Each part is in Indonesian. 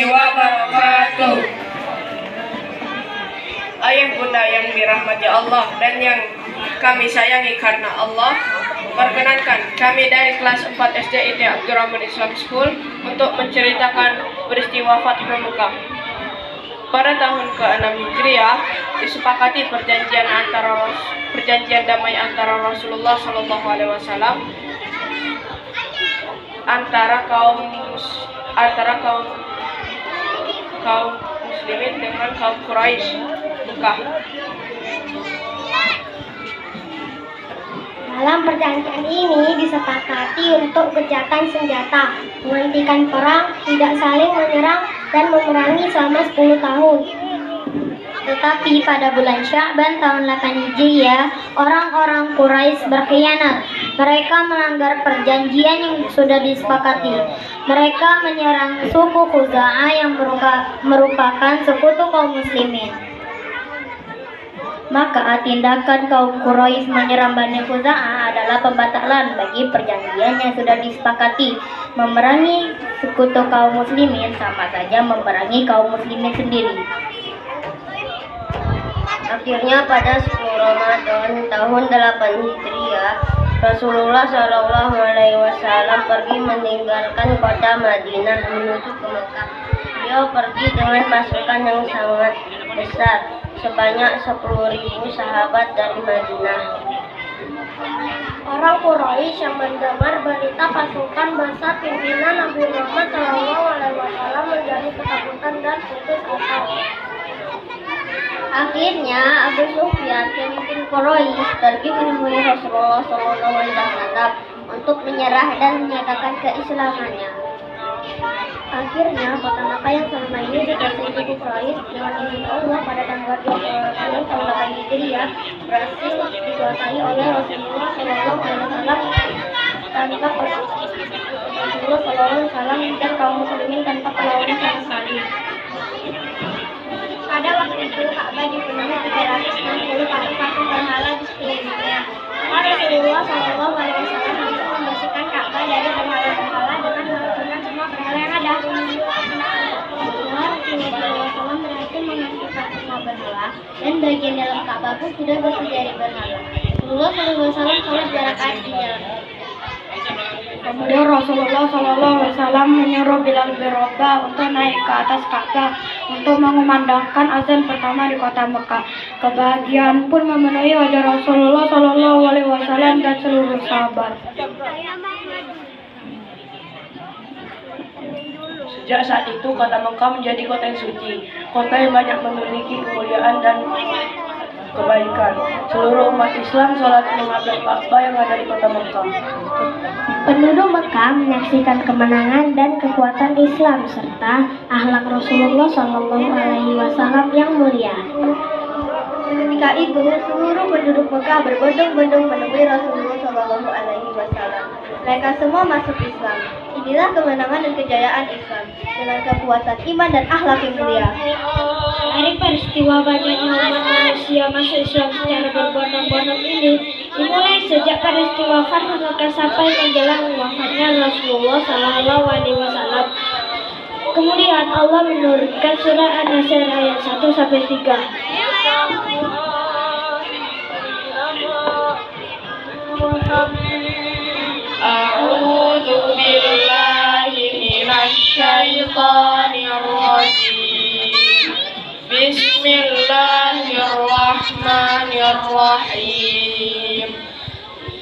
wabarakatuh. Ayah bunda yang dirahmati Allah dan yang kami sayangi karena Allah, perkenankan kami dari kelas 4 SD IT Abdurrahman Islam School untuk menceritakan peristiwa Fathu Mekah. Pada tahun ke-6 Hijriah disepakati perjanjian damai antara Rasulullah SAW antara kaum muslimin dengan kaum Quraisy Mekah. Dalam perjanjian ini disepakati untuk gencatan senjata, menghentikan perang, tidak saling menyerang, dan memerangi selama 10 tahun. Tetapi pada bulan Sya'ban tahun 8 Hijriah, orang-orang Quraisy berkhianat. Mereka melanggar perjanjian yang sudah disepakati. Mereka menyerang suku Khuza'ah yang merupakan sekutu kaum muslimin. Maka tindakan kaum Quraisy menyerang Bani Khuza'ah adalah pembatalan bagi perjanjian yang sudah disepakati. Memerangi sekutu kaum muslimin sama saja memerangi kaum muslimin sendiri. Akhirnya pada 10 Ramadan tahun 8 Hijriah, Rasulullah SAW pergi meninggalkan kota Madinah menuju ke Mekah. Beliau pergi dengan pasukan yang sangat besar, sebanyak 10.000 sahabat dari Madinah. Orang Quraisy yang mendengar berita pasukan besar pimpinan Nabi Muhammad SAW menjadi ketakutan dan putus asa. Akhirnya Abu Sufyan, pemimpin Quraisy, pergi menemui Rasulullah SAW untuk menyerah dan menyatakan keislamannya. Akhirnya kota Makkah yang selama ini dikuasai suku Quraisy dengan izin Allah pada tanggal 20 tahun 8 Hijriah berhasil dikuasai oleh Rasulullah SAW tanpa Rasulullah SAW dan kaum muslimin tanpa perlawanan sama sekali. Pada waktu itu Ka'bah dipenuhi 360 patung berhala di sekelilingnya. Rasulullah SAW bisa membersihkan Ka'bah dari berhala-berhala dengan menghancurkan semua berhala yang ada. Rasulullah SAW berhasil menghancurkan semua berhala dan bagian dalam Ka'bah pun sudah bersih dari berhala. Rasulullah SAW sholat jarak di jalan. Kemudian Rasulullah SAW menyuruh Bilal bin Rabah untuk naik ke atas Ka'bah untuk mengumandangkan azan pertama di kota Mekah. Kebahagiaan pun memenuhi wajah Rasulullah SAW dan seluruh sahabat. Sejak saat itu kota Mekah menjadi kota yang suci, kota yang banyak memiliki kemuliaan dan kebaikan. Seluruh umat Islam sholat menghadap Ka'bah yang ada di kota Mekah. Penduduk Mekah menyaksikan kemenangan dan kekuatan Islam serta akhlak Rasulullah SAW yang mulia. Ketika itu, seluruh penduduk Mekah berbondong-bondong menemui Rasulullah SAW. Mereka semua masuk Islam. Inilah kemenangan dan kejayaan Islam dengan kekuatan iman dan akhlak yang mulia. Dari peristiwa banyaknya umat manusia masuk Islam secara berbondong-bondong ini dimulai sejak peristiwa Fathu Mekah sampai menjelang wafatnya Rasulullah SAW. Kemudian Allah menurunkan surah An-Nasr ayat 1-3. A'udzu billahi minasy syaithanir rajim. Bismillahirrahmanirrahim.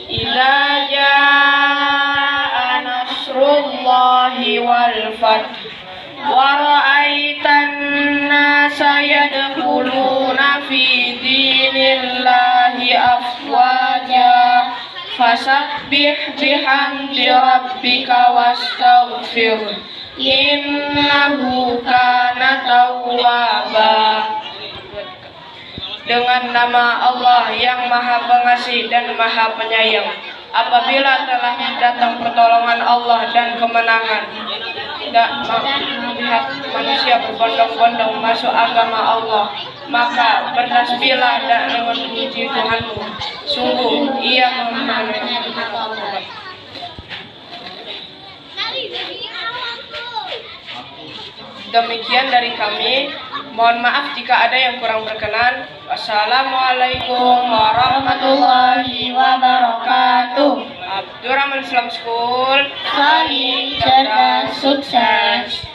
Idza jaa nasrullahi wal fath wa ra'aitan nasa yadkhuluna fi dinillahi afwaja fasabbih bihamdi rabbika wastaghfir innahu kana tawwaba. Dengan nama Allah yang Maha Pengasih dan Maha Penyayang. Apabila telah datang pertolongan Allah dan kemenangan, tidak melihat manusia berbondong-bondong masuk agama Allah, maka bertasbihlah dan memuji Tuhanmu. Sungguh Ia Maha Demikian dari kami. Mohon maaf jika ada yang kurang berkenan. Wassalamualaikum warahmatullahi wabarakatuh. Abdurrahman Islam School. Solid, cerdas, sukses.